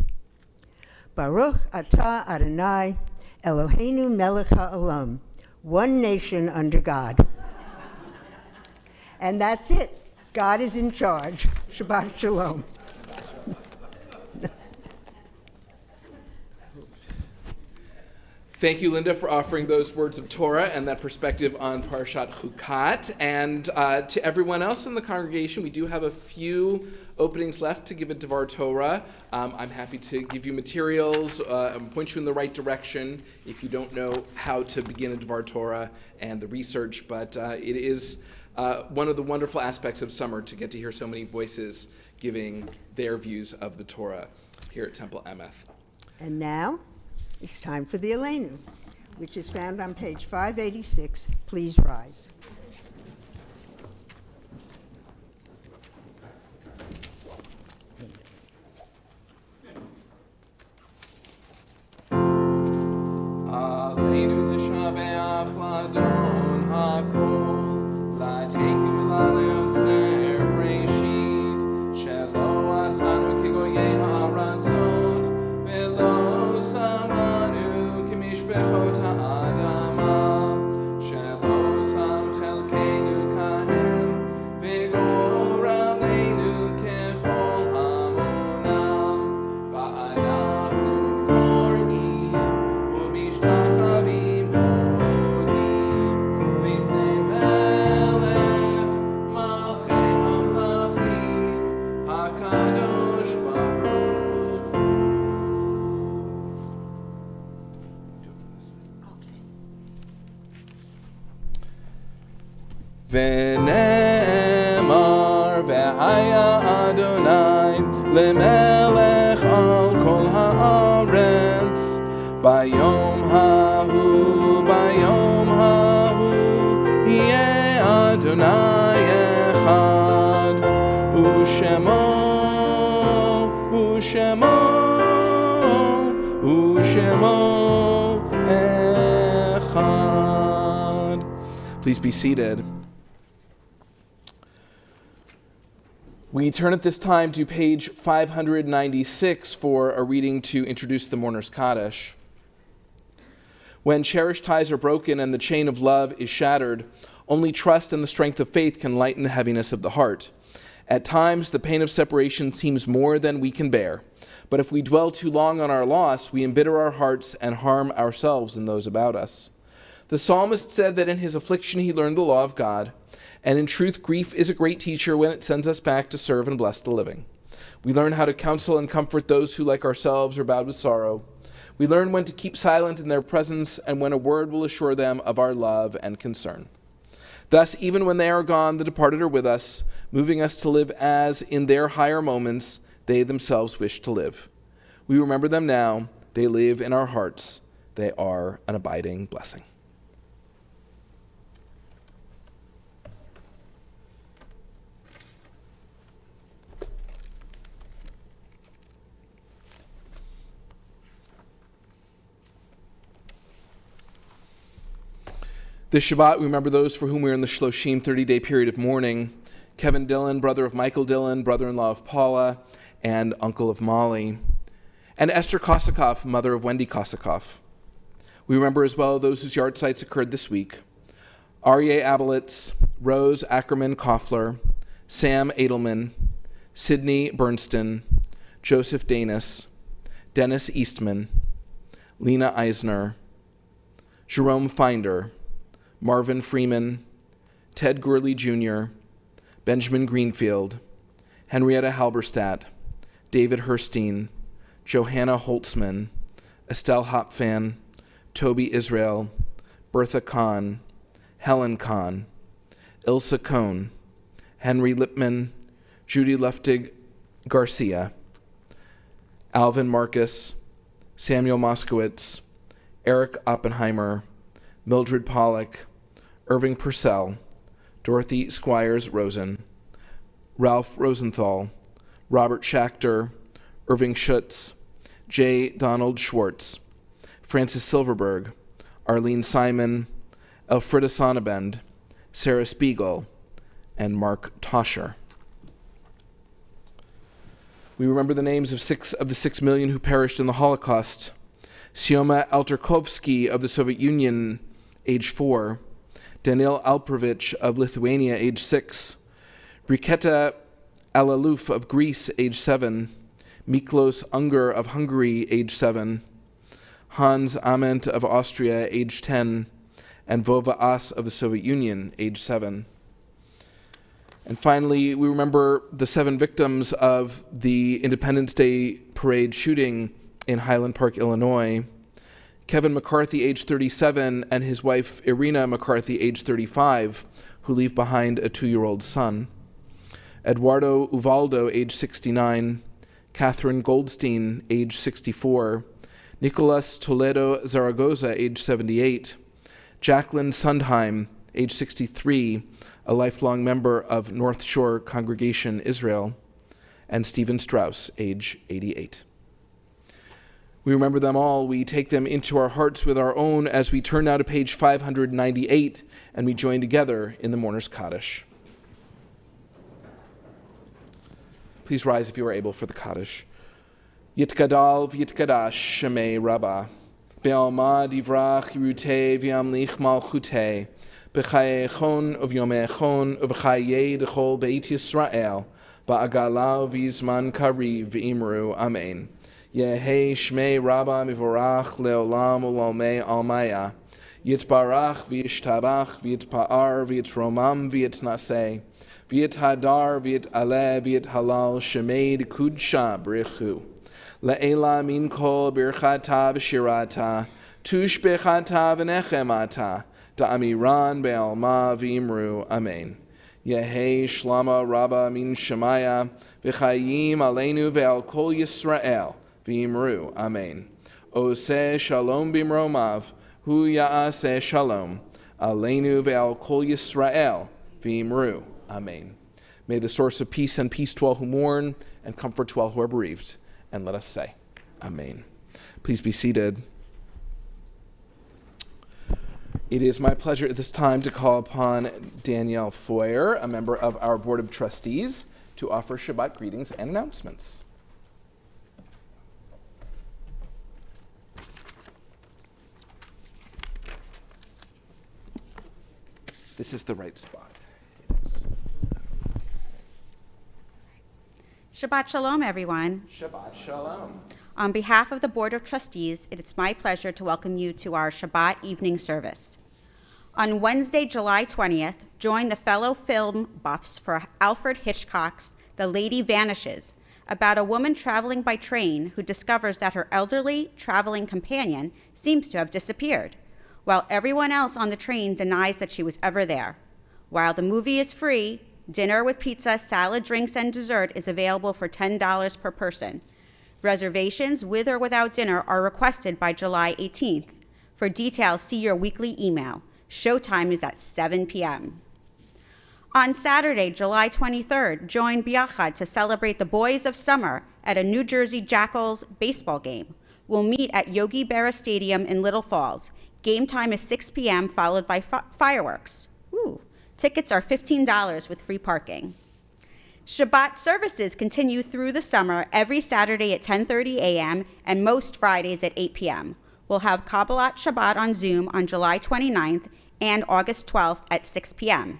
Baruch atah Adonai, Eloheinu melech ha'olam, one nation under God. And that's it. God is in charge. Shabbat shalom. Thank you, Linda, for offering those words of Torah and that perspective on Parshat Chukat. And to everyone else in the congregation, we do have a few openings left to give a Devar Torah. I'm happy to give you materials and point you in the right direction if you don't know how to begin a Devar Torah and the research. But it is one of the wonderful aspects of summer to get to hear so many voices giving their views of the Torah here at Temple Emeth. And now, it's time for the Aleinu, which is found on page 586. Please rise. Aleinu l'shabeach l'adon hakol, l'teikenu l'aleotzer breshit, shelo asanu kigoyei ha'aratzot, velo samanu kimishbechot ha'adama, shelo sam chelkeinu kahem, v'gor aleinu kechol hamonam, va'anachnu kor'im, u'mishtachavim u'odim, lifnei melech malchei hamlachim, hakadosh baruch hu. V'ne'emar v'haya Adonai lemelech al kol haaretz bayom hahu yeh Adonai echad u'shemo echad. Please be seated. We turn at this time to page 596 for a reading to introduce the Mourner's Kaddish. When cherished ties are broken and the chain of love is shattered, only trust and the strength of faith can lighten the heaviness of the heart. At times, the pain of separation seems more than we can bear, but if we dwell too long on our loss, we embitter our hearts and harm ourselves and those about us. The psalmist said that in his affliction he learned the law of God, and in truth, grief is a great teacher when it sends us back to serve and bless the living. We learn how to counsel and comfort those who, like ourselves, are bowed with sorrow. We learn when to keep silent in their presence and when a word will assure them of our love and concern. Thus, even when they are gone, the departed are with us, moving us to live as, in their higher moments, they themselves wish to live. We remember them now. They live in our hearts. They are an abiding blessing. This Shabbat, we remember those for whom we are in the Shloshim 30-day period of mourning. Kevin Dillon, brother of Michael Dillon, brother-in-law of Paula, and uncle of Molly. And Esther Kosakoff, mother of Wendy Kosakoff. We remember as well those whose yard sites occurred this week. Aryeh Abelitz, Rose Ackerman Koffler, Sam Edelman, Sidney Bernston, Joseph Danis, Dennis Eastman, Lena Eisner, Jerome Finder, Marvin Freeman, Ted Gurley Jr., Benjamin Greenfield, Henrietta Halberstadt, David Herstein, Johanna Holtzman, Estelle Hopfan, Toby Israel, Bertha Kahn, Helen Kahn, Ilsa Cohn, Henry Lipman, Judy Luftig Garcia, Alvin Marcus, Samuel Moskowitz, Eric Oppenheimer, Mildred Pollack, Irving Purcell, Dorothy Squires Rosen, Ralph Rosenthal, Robert Schachter, Irving Schutz, J. Donald Schwartz, Francis Silverberg, Arlene Simon, Elfrida Sonnabend, Sarah Spiegel, and Mark Toscher. We remember the names of 6 of the 6 million who perished in the Holocaust. Sioma Alterkovsky of the Soviet Union, age 4, Daniil Alprovich of Lithuania, age 6, Briketa Alaluf of Greece, age 7, Miklos Unger of Hungary, age 7, Hans Ament of Austria, age 10, and Vova As of the Soviet Union, age 7. And finally, we remember the 7 victims of the Independence Day parade shooting in Highland Park, Illinois. Kevin McCarthy, age 37, and his wife Irina McCarthy, age 35, who leave behind a 2-year-old son. Eduardo Uvaldo, age 69, Catherine Goldstein, age 64, Nicolas Toledo Zaragoza, age 78, Jacqueline Sundheim, age 63, a lifelong member of North Shore Congregation Israel, and Stephen Strauss, age 88. We remember them all. We take them into our hearts with our own as we turn now to page 598 and we join together in the Mourner's Kaddish. Please rise if you are able for the Kaddish. Yitgadal v'yitgadash shemei Rabbah, be'alma divrach yirutei v'yamlich malchutei, b'chayechon uvyomechon uv'chayei d'chol beit Yisrael, ba'agala v'yizman kariv v'imru, amen. Yehei shmei Rabbah mivorach leolam u'lomei almaya, yitbarach v'yishtabach v'yitpa'ar v'yitromam v'yitnaseh, v'yithadar v'yit'aleh v'yithalal shemei d'kudsha b'richu. Le'ela min kol birchata v'shirata, tush bechata v'nechemata, da'amiran be'alma v'imru, amen. Yehei shlama Rabbah min shemaya, v'chayim aleinu ve'al kol Yisrael, v'imru, amen. Oseh shalom bimromav, hu ya'aseh shalom, aleinu ve'al kol Yisrael, v'imru, amen. May the source of peace send peace to all who mourn and comfort to all who are bereaved. And let us say, amen. Please be seated. It is my pleasure at this time to call upon Danielle Foyer, a member of our Board of Trustees, to offer Shabbat greetings and announcements. This is the right spot. It is. Shabbat Shalom, everyone. Shabbat Shalom. On behalf of the Board of Trustees, it's my pleasure to welcome you to our Shabbat Evening Service. On Wednesday, July 20th, join the fellow film buffs for Alfred Hitchcock's The Lady Vanishes, about a woman traveling by train who discovers that her elderly traveling companion seems to have disappeared, while everyone else on the train denies that she was ever there. While the movie is free, dinner with pizza, salad, drinks, and dessert is available for $10 per person. Reservations with or without dinner are requested by July 18th. For details, see your weekly email. Showtime is at 7 p.m. On Saturday, July 23rd, join Biachad to celebrate the Boys of Summer at a New Jersey Jackals baseball game. We'll meet at Yogi Berra Stadium in Little Falls. Game time is 6 p.m., followed by fireworks. Ooh. Tickets are $15 with free parking. Shabbat services continue through the summer every Saturday at 10:30 a.m. and most Fridays at 8 p.m. We'll have Kabbalat Shabbat on Zoom on July 29th and August 12th at 6 p.m.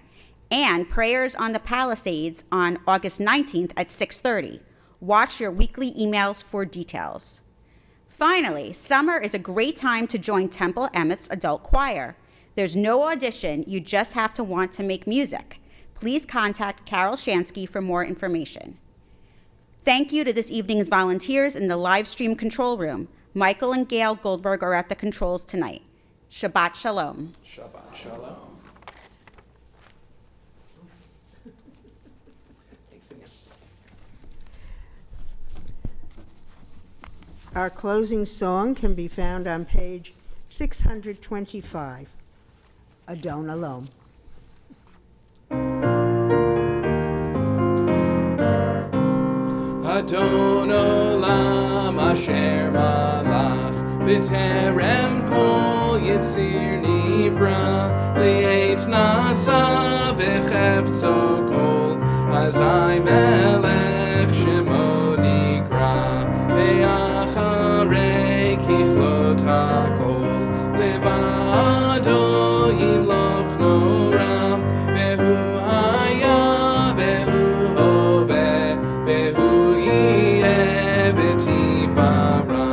and prayers on the Palisades on August 19th at 6:30. Watch your weekly emails for details. Finally, summer is a great time to join Temple Emeth's adult choir. There's no audition, you just have to want to make music. Please contact Carol Shansky for more information. Thank you to this evening's volunteers in the live stream control room. Michael and Gail Goldberg are at the controls tonight. Shabbat Shalom. Shabbat Shalom. Thanks again. Our closing song can be found on page 625, Adon Alom. Adon Olam Asher Malach B'terem Kol Yitzir Nivra Li'et Nasa V'chefzo Kol Azai Melech Shemo Nikra Ve'acharei Kichlot HaKol Levado Yimloch Noram Ve'hu Haya Ve'hu Hoveh Ve'hu Yeh B'tifara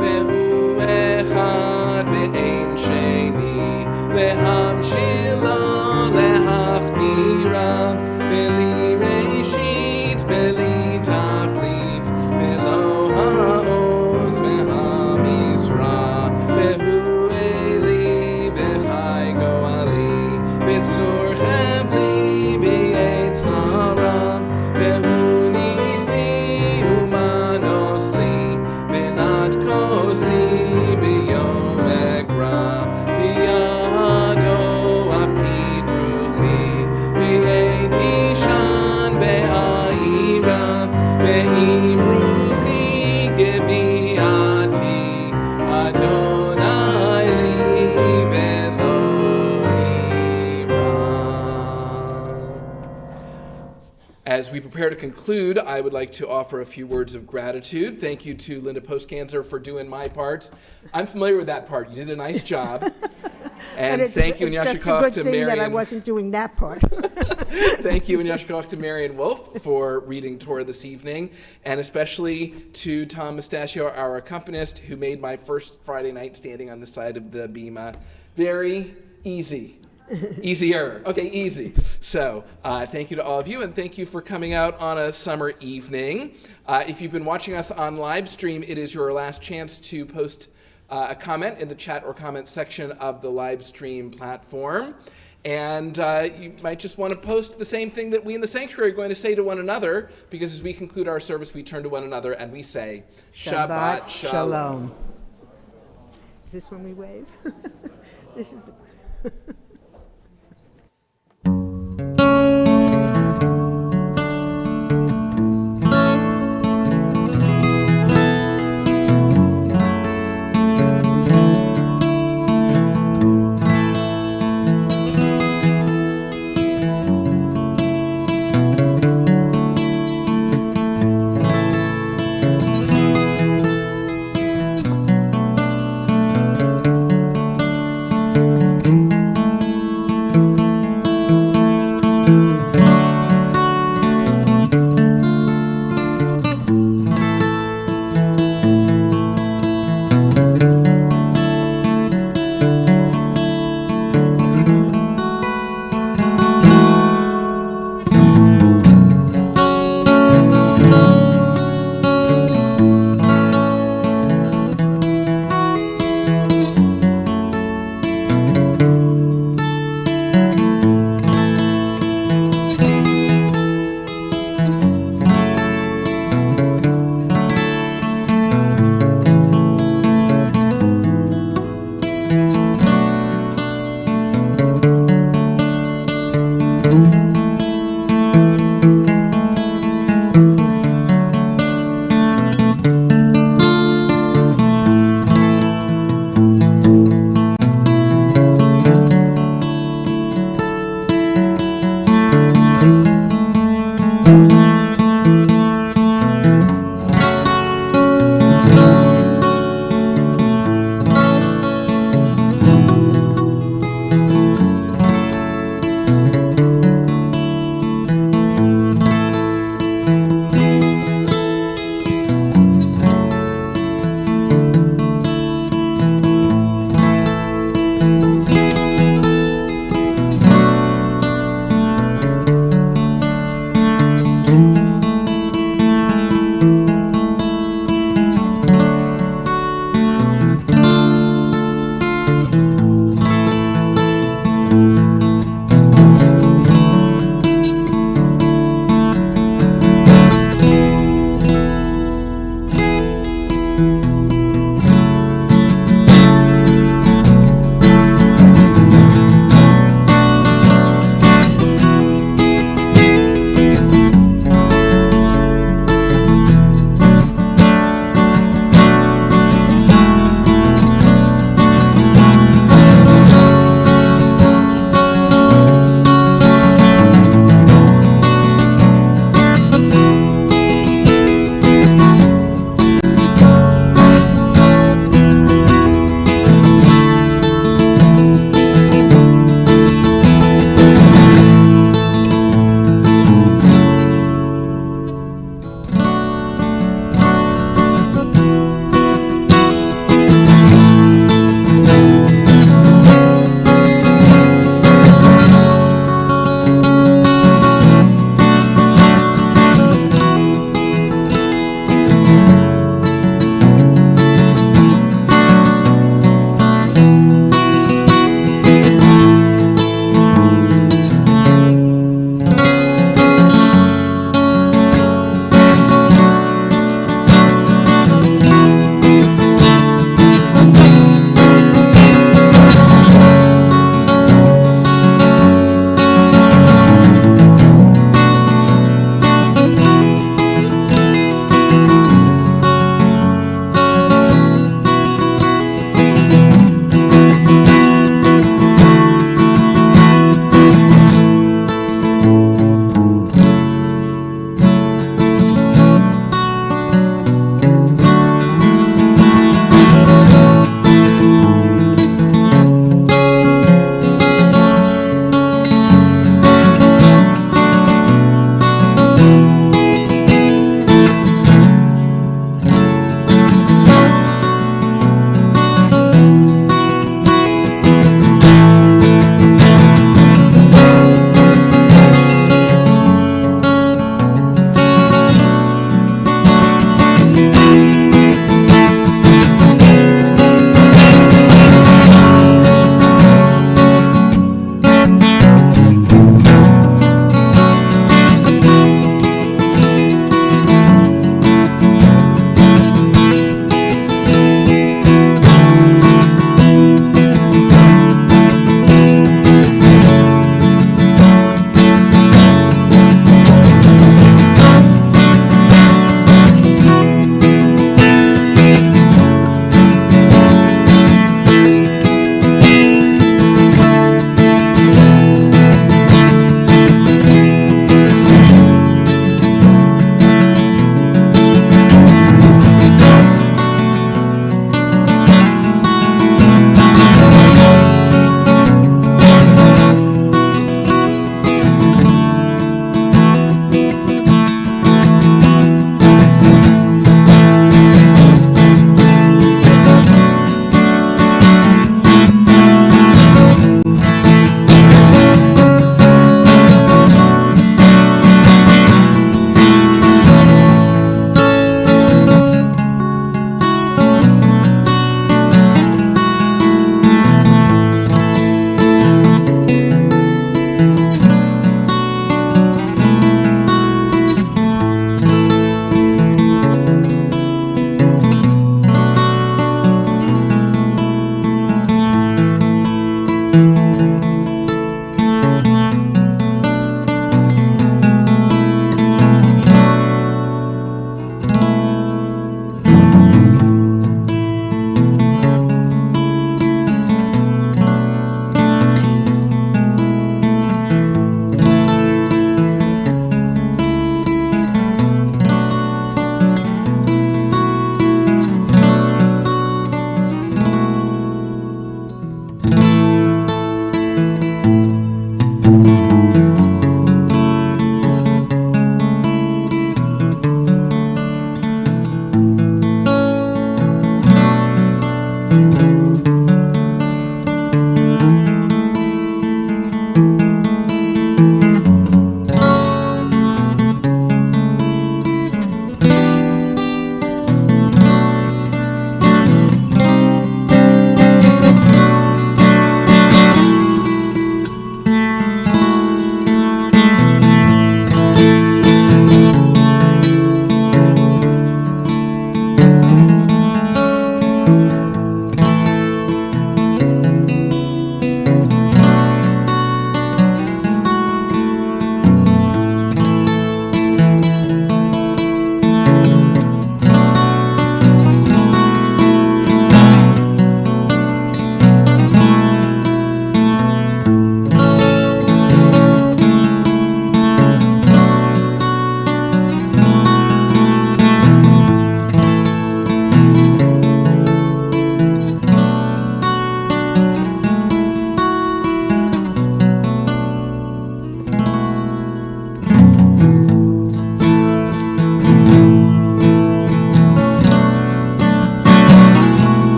Ve'hu Echad Ve'ein Sheni Lehamshilo Lehachmira Beli Reshit Beli Tachlit Velo Ha'oz Ve'ha'misra Ve'hu Eli Ve'chai Goali B'tzur Chevli B'yet Tzara Ve'hu Nisi Umanos Li V'nat Kosi B'yom Ekra B'yado Avkid Ruchi B'yet Ishan Ve'aira Ve'im Ruchi Geviati Adonai Li Ve'lo Ira. As we prepare to conclude, I would like to offer a few words of gratitude. Thank you to Linda Postganzer for doing my part. I'm familiar with that part. You did a nice job. And thank you, It's just a Yashikov, good to thing that I Marion. wasn't doing that part. Thank you, and Yashikov, to Marion Wolf for reading Torah this evening, and especially to Tom Mustachio, our accompanist, who made my first Friday night standing on the side of the bima very easy. Easier. Okay, easy. So thank you to all of you, and thank you for coming out on a summer evening. If you've been watching us on live stream, it is your last chance to post a comment in the chat or comment section of the live stream platform. And you might just want to post the same thing that we in the sanctuary are going to say to one another, because as we conclude our service, we turn to one another and we say, Shabbat Shalom. Is this when we wave? This is the...